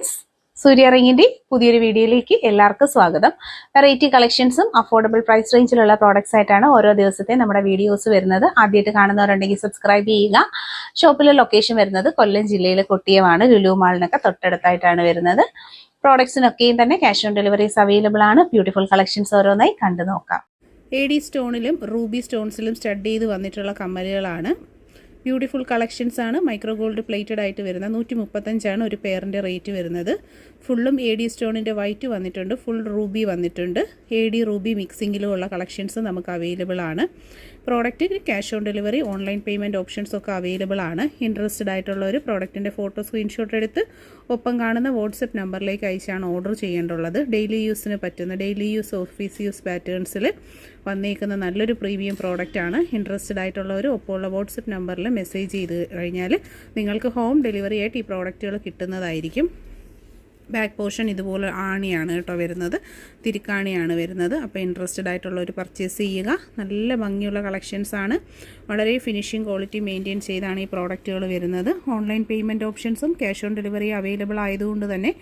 Friends, സൂര്യ റിങ്ങിന്റെ പുതിയൊരു വീഡിയോയിലേക്ക് എല്ലാവർക്കും സ്വാഗതം. വെറൈറ്റി കളക്ഷൻസും അഫോർഡബിൾ പ്രൈസ് റേഞ്ചിലുള്ള പ്രോഡക്ട്സ് ആയിട്ടാണ് ഓരോ ദിവസത്തെ നമ്മുടെ വീഡിയോസ് വരുന്നത്. ആദ്യമായിട്ട് കാണുന്നവരുണ്ടെങ്കിൽ സബ്സ്ക്രൈബ് ചെയ്യുക. ഷോപ്പിലെ ലൊക്കേഷൻ വരുന്നത് കൊല്ലം ജില്ലയിലെ കൊട്ടിയമാണ്. ലുലു മാളിനൊക്കെ തൊട്ടടുത്തായിട്ടാണ് വരുന്നത്. പ്രോഡക്ട്സിനൊക്കെയും തന്നെ ക്യാഷ് ഓൺ ഡെലിവറീസ് അവൈലബിൾ ആണ്. ബ്യൂട്ടിഫുൾ കളക്ഷൻസ് ഓരോന്നായി കണ്ടു നോക്കാം. AD സ്റ്റോണിലും റൂബി സ്റ്റോൺസിലും സ്റ്റഡ് ചെയ്ത് വന്നിട്ടുള്ള കമ്മലുകളാണ്. ബ്യൂട്ടിഫുൾ കളക്ഷൻസ് ആണ്. മൈക്രോ ഗോൾഡ് പ്ലേറ്റഡ് ആയിട്ട് വരുന്ന 135 ഒരു പെയറിൻ്റെ റേറ്റ് വരുന്നത്. ഫുള്ളും AD സ്റ്റോണിൻ്റെ വൈറ്റ് വന്നിട്ടുണ്ട്, ഫുൾ റൂബി വന്നിട്ടുണ്ട്. AD റൂബി മിക്സിങ്ങിലും ഉള്ള കളക്ഷൻസ് നമുക്ക് അവൈലബിൾ ആണ്. Product cash on delivery, online payment options ഒക്കെ അവൈലബിൾ ആണ്. ഇൻട്രസ്റ്റഡ് ആയിട്ടുള്ളവർ പ്രോഡക്റ്റിൻ്റെ ഫോട്ടോ സ്ക്രീൻഷോട്ട് എടുത്ത് ഒപ്പം കാണുന്ന വാട്സപ്പ് നമ്പറിലേക്ക് അയച്ചാണ് ഓർഡർ ചെയ്യേണ്ടുള്ളത്. ഡെയിലി യൂസിന് പറ്റുന്ന, ഡെയിലി യൂസ്, ഓഫീസ് യൂസ് പാറ്റേൺസിൽ വന്നേക്കുന്ന നല്ലൊരു പ്രീമിയം പ്രോഡക്റ്റാണ്. ഇൻട്രസ്റ്റഡ് ആയിട്ടുള്ളവർ ഒപ്പമുള്ള വാട്സപ്പ് നമ്പറിൽ മെസ്സേജ് ചെയ്ത് കഴിഞ്ഞാൽ നിങ്ങൾക്ക് ഹോം ഡെലിവറി ആയിട്ട് ഈ പ്രോഡക്റ്റുകൾ കിട്ടുന്നതായിരിക്കും. ബാക്ക് പോർഷൻ ഇതുപോലെ ആണിയാണ് കേട്ടോ വരുന്നത്, തിരിക്കാണിയാണ് വരുന്നത്. അപ്പോൾ ഇൻട്രസ്റ്റഡ് ആയിട്ടുള്ളവർ പർച്ചേസ് ചെയ്യുക. നല്ല ഭംഗിയുള്ള കളക്ഷൻസാണ്. വളരെ ഫിനിഷിംഗ് ക്വാളിറ്റി മെയിൻറ്റെയിൻ ചെയ്താണ് ഈ പ്രോഡക്റ്റുകൾ വരുന്നത്. ഓൺലൈൻ പേയ്മെൻറ്റ് ഓപ്ഷൻസും ക്യാഷ് ഓൺ ഡെലിവറി അവൈലബിൾ ആയതുകൊണ്ട് തന്നെ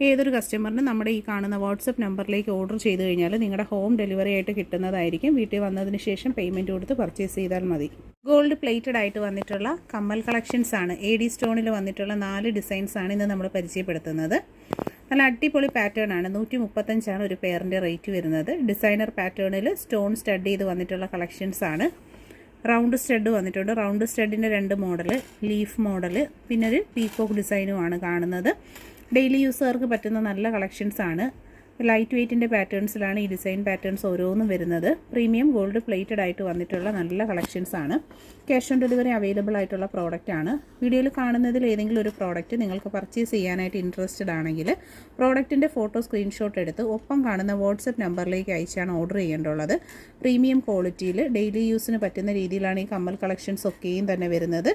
ഏതൊരു കസ്റ്റമറിനും നമ്മുടെ ഈ കാണുന്ന വാട്സപ്പ് നമ്പറിലേക്ക് ഓർഡർ ചെയ്ത് കഴിഞ്ഞാൽ നിങ്ങളുടെ ഹോം ഡെലിവറി ആയിട്ട് കിട്ടുന്നതായിരിക്കും. വീട്ടിൽ വന്നതിന് ശേഷം പേയ്മെൻറ്റ് കൊടുത്ത് പർച്ചേസ് ചെയ്താൽ മതി. ഗോൾഡ് പ്ലേറ്റഡ് ആയിട്ട് വന്നിട്ടുള്ള കമ്മൽ കളക്ഷൻസ് ആണ്. AD സ്റ്റോണിൽ വന്നിട്ടുള്ള 4 ഡിസൈൻസ് ആണ് ഇന്ന് നമ്മൾ പരിചയപ്പെടുത്തുന്നത്. നല്ല അടിപൊളി പാറ്റേൺ ആണ്. 135 ഒരു പെയറിൻ്റെ റേറ്റ് വരുന്നത്. ഡിസൈനർ പാറ്റേണിൽ സ്റ്റോൺ സ്റ്റഡ് ചെയ്ത് വന്നിട്ടുള്ള കളക്ഷൻസ് ആണ്. റൗണ്ട് സ്റ്റഡ് വന്നിട്ടുണ്ട്. റൗണ്ട് സ്റ്റഡിൻ്റെ 2 മോഡൽ, ലീഫ് മോഡൽ, പിന്നെ ഒരു പീകോക്ക് ഡിസൈനുമാണ് കാണുന്നത്. ഡെയിലി യൂസർക്ക് പറ്റുന്ന നല്ല കളക്ഷൻസ് ആണ്. ലൈറ്റ് വെയ്റ്റിൻ്റെ പാറ്റേൺസിലാണ് ഈ ഡിസൈൻ പാറ്റേൺസ് ഓരോന്നും വരുന്നത്. പ്രീമിയം ഗോൾഡ് പ്ലേറ്റഡ് ആയിട്ട് വന്നിട്ടുള്ള നല്ല കളക്ഷൻസ് ആണ്. ക്യാഷ് ഓൺ ഡെലിവറി അവൈലബിൾ ആയിട്ടുള്ള പ്രോഡക്റ്റ് ആണ്. വീഡിയോയിൽ കാണുന്നതിൽ ഏതെങ്കിലും ഒരു പ്രോഡക്റ്റ് നിങ്ങൾക്ക് പർച്ചേസ് ചെയ്യാനായിട്ട് ഇൻട്രസ്റ്റഡ് ആണെങ്കിൽ പ്രോഡക്റ്റിൻ്റെ ഫോട്ടോ സ്ക്രീൻഷോട്ട് എടുത്ത് ഒപ്പം കാണുന്ന വാട്സപ്പ് നമ്പറിലേക്ക് അയച്ചാണ് ഓർഡർ ചെയ്യേണ്ടുള്ളത്. പ്രീമിയം ക്വാളിറ്റിയിൽ ഡെയിലി യൂസിന് പറ്റുന്ന രീതിയിലാണ് ഈ കമ്മൽ കളക്ഷൻസ് ഒക്കെയും തന്നെ വരുന്നത്.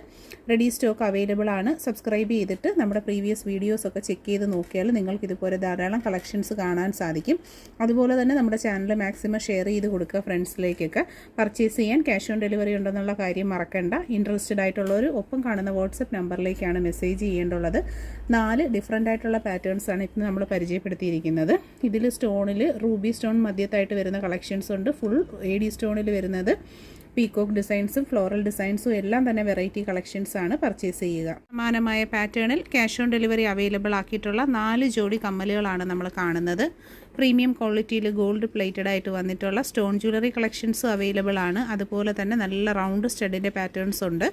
റെഡി സ്റ്റോക്ക് അവൈലബിൾ ആണ്. സബ്സ്ക്രൈബ് ചെയ്തിട്ട് നമ്മുടെ പ്രീവിയസ് വീഡിയോസ് ഒക്കെ ചെക്ക് ചെയ്ത് നോക്കിയാൽ നിങ്ങൾക്ക് ഇതുപോലെ ധാരാളം കളക്ഷൻസ് കാണാൻ സാധിക്കും. അതുപോലെ തന്നെ നമ്മുടെ ചാനൽ മാക്സിമം ഷെയർ ചെയ്ത് കൊടുക്കുക ഫ്രണ്ട്സിലേക്കൊക്കെ. പർച്ചേസ് ചെയ്യാൻ ക്യാഷ് ഓൺ ഡെലിവറി ഉണ്ടെന്നുള്ള കാര്യം മറക്കണ്ട. ഇൻട്രസ്റ്റഡ് ആയിട്ടുള്ളവർ ഒപ്പം കാണുന്ന വാട്സപ്പ് നമ്പറിലേക്കാണ് മെസ്സേജ് ചെയ്യേണ്ടുള്ളത്. 4 ഡിഫറെൻ്റ് ആയിട്ടുള്ള പാറ്റേൺസ് ആണ് ഇന്ന് നമ്മൾ പരിചയപ്പെടുത്തിയിരിക്കുന്നത്. ഇതിൽ സ്റ്റോണിൽ റൂബി സ്റ്റോൺ മധ്യത്തായിട്ട് വരുന്ന കളക്ഷൻസ് ഉണ്ട്. ഫുൾ AD സ്റ്റോണിൽ വരുന്നത് പീകോക്ക് ഡിസൈൻസും ഫ്ലോറൽ ഡിസൈൻസും എല്ലാം തന്നെ വെറൈറ്റി കളക്ഷൻസ് ആണ്. പർച്ചേസ് ചെയ്യുക. സമാനമായ പാറ്റേണിൽ ക്യാഷ് ഓൺ ഡെലിവറി അവൈലബിൾ ആക്കിയിട്ടുള്ള 4 ജോഡി കമ്മലുകളാണ് നമ്മൾ കാണുന്നത്. പ്രീമിയം ക്വാളിറ്റിയിൽ ഗോൾഡ് പ്ലേറ്റഡ് ആയിട്ട് വന്നിട്ടുള്ള സ്റ്റോൺ ജ്വല്ലറി കളക്ഷൻസും അവൈലബിൾ ആണ്. അതുപോലെ തന്നെ നല്ല റൗണ്ട് സ്റ്റഡിൻ്റെ പാറ്റേൺസ് ഉണ്ട്.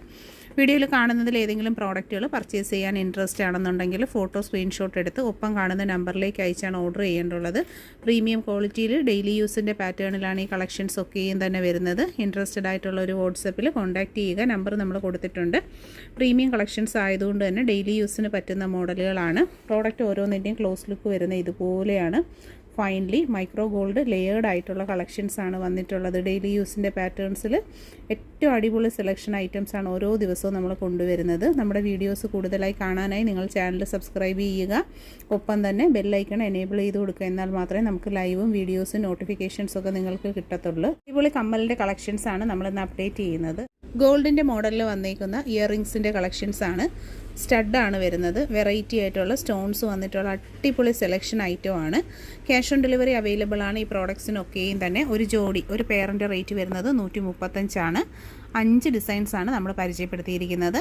വീഡിയോയിൽ കാണുന്നതിൽ ഏതെങ്കിലും പ്രോഡക്റ്റുകൾ പർച്ചേസ് ചെയ്യാൻ ഇൻട്രസ്റ്റ് ആണെന്നുണ്ടെങ്കിൽ ഫോട്ടോ സ്ക്രീൻഷോട്ട് എടുത്ത് ഒപ്പം കാണുന്ന നമ്പറിലേക്ക് അയച്ചാണ് ഓർഡർ ചെയ്യേണ്ടുള്ളത്. പ്രീമിയം ക്വാളിറ്റിയിൽ ഡെയിലി യൂസിൻ്റെ പാറ്റേണിലാണ് ഈ കളക്ഷൻസ് ഒക്കെയും തന്നെ വരുന്നത്. ഇൻട്രസ്റ്റഡ് ആയിട്ടുള്ള ഒരു വാട്സപ്പിൽ കോൺടാക്റ്റ് ചെയ്യുക. നമ്പർ നമ്മൾ കൊടുത്തിട്ടുണ്ട്. പ്രീമിയം കളക്ഷൻസ് ആയതുകൊണ്ട് തന്നെ ഡെയിലി യൂസിന് പറ്റുന്ന മോഡലുകളാണ്. പ്രോഡക്റ്റ് ഓരോന്നിൻ്റെയും ക്ലോസ് ലുക്ക് വരുന്ന ഇതുപോലെയാണ്. ഫൈനലി മൈക്രോ ഗോൾഡ് ലെയേർഡ് ആയിട്ടുള്ള കളക്ഷൻസ് ആണ് വന്നിട്ടുള്ളത്. ഡെയിലി യൂസിൻ്റെ പാറ്റേൺസിൽ ഏറ്റവും അടിപൊളി സെലക്ഷൻ ഐറ്റംസ് ആണ് ഓരോ ദിവസവും നമ്മൾ കൊണ്ടുവരുന്നത്. നമ്മുടെ വീഡിയോസ് കൂടുതലായി കാണാനായി നിങ്ങൾ ചാനൽ സബ്സ്ക്രൈബ് ചെയ്യുക. ഒപ്പം തന്നെ ബെല്ലൈക്കൺ എനേബിൾ ചെയ്ത് കൊടുക്കുക. എന്നാൽ മാത്രമേ നമുക്ക് ലൈവും വീഡിയോസും നോട്ടിഫിക്കേഷൻസ് ഒക്കെ നിങ്ങൾക്ക് കിട്ടത്തുള്ളൂ. അടിപൊളി കമ്മലിൻ്റെ കളക്ഷൻസ് ആണ് നമ്മളിന്ന് അപ്ഡേറ്റ് ചെയ്യുന്നത്. ഗോൾഡിൻ്റെ മോഡലിൽ വന്നേക്കുന്ന ഇയറിങ്സിൻ്റെ കളക്ഷൻസ് ആണ്. സ്റ്റഡാണ് വരുന്നത്. വെറൈറ്റി ആയിട്ടുള്ള സ്റ്റോൺസ് വന്നിട്ടുള്ള അടിപൊളി സെലക്ഷൻ ഐറ്റം ആണ്. ക്യാഷ് ഓൺ ഡെലിവറി അവൈലബിൾ ആണ് ഈ പ്രോഡക്ട്സിനൊക്കെയും തന്നെ. ഒരു ജോഡി, ഒരു പെയറിൻ്റെ റേറ്റ് വരുന്നത് 135 ആണ്. 5 ഡിസൈൻസ് ആണ് നമ്മൾ പരിചയപ്പെടുത്തിയിരിക്കുന്നത്.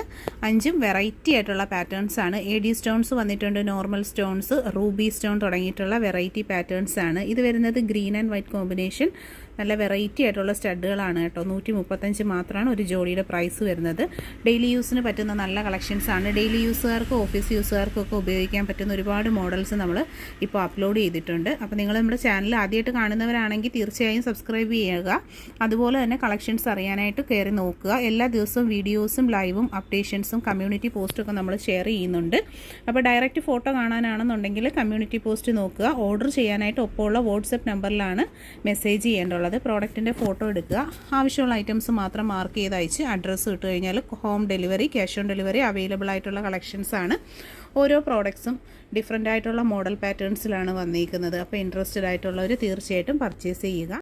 5ഉം വെറൈറ്റി ആയിട്ടുള്ള പാറ്റേൺസ് ആണ്. AD സ്റ്റോൺസ് വന്നിട്ടുണ്ട്, നോർമൽ സ്റ്റോൺസ്, റൂബി സ്റ്റോൺ തുടങ്ങിയിട്ടുള്ള വെറൈറ്റി പാറ്റേൺസ് ആണ്. ഇത് വരുന്നത് ഗ്രീൻ ആൻഡ് വൈറ്റ് കോമ്പിനേഷൻ. നല്ല വെറൈറ്റി ആയിട്ടുള്ള സ്റ്റഡുകളാണ് കേട്ടോ. 135 മാത്രമാണ് ഒരു ജോഡിയുടെ പ്രൈസ് വരുന്നത്. ഡെയിലി യൂസിന് പറ്റുന്ന നല്ല കളക്ഷൻസ് ആണ്. ഡെയിലി യൂസുകാർക്കും ഓഫീസ് യൂസുകാർക്കും ഒക്കെ ഉപയോഗിക്കാൻ പറ്റുന്ന ഒരുപാട് മോഡൽസ് നമ്മൾ ഇപ്പോൾ അപ്ലോഡ് ചെയ്തിട്ടുണ്ട്. അപ്പോൾ നിങ്ങൾ നമ്മുടെ ചാനൽ ആദ്യമായിട്ട് കാണുന്നവരാണെങ്കിൽ തീർച്ചയായും സബ്സ്ക്രൈബ് ചെയ്യുക. അതുപോലെ തന്നെ കളക്ഷൻസ് അറിയാനായിട്ട് കയറി നോക്കുക. എല്ലാ ദിവസവും വീഡിയോസും ലൈവും അപ്ഡേഷൻസും കമ്മ്യൂണിറ്റി പോസ്റ്റൊക്കെ നമ്മൾ ഷെയർ ചെയ്യുന്നുണ്ട്. അപ്പോൾ ഡയറക്റ്റ് ഫോട്ടോ കാണാനാണെന്നുണ്ടെങ്കിൽ കമ്മ്യൂണിറ്റി പോസ്റ്റ് നോക്കുക. ഓർഡർ ചെയ്യാനായിട്ട് ഒപ്പമുള്ള വാട്സപ്പ് നമ്പറിലാണ് മെസ്സേജ് ചെയ്യേണ്ടത്. പ്രോഡക്റ്റിൻ്റെ ഫോട്ടോ എടുക്കുക. ആവശ്യമുള്ള ഐറ്റംസ് മാത്രം മാർക്ക് ചെയ്ത് അയച്ച് അഡ്രസ്സ് ഇട്ട് കഴിഞ്ഞാൽ home delivery, cash on delivery available ആയിട്ടുള്ള കളക്ഷൻസ് ആണ്. ഓരോ പ്രോഡക്ട്സും ഡിഫറെൻ്റ് ആയിട്ടുള്ള മോഡൽ പാറ്റേൺസിലാണ് വന്നിരിക്കുന്നത്. അപ്പോൾ ഇൻട്രസ്റ്റഡ് ആയിട്ടുള്ളവർ തീർച്ചയായിട്ടും പർച്ചേസ് ചെയ്യുക.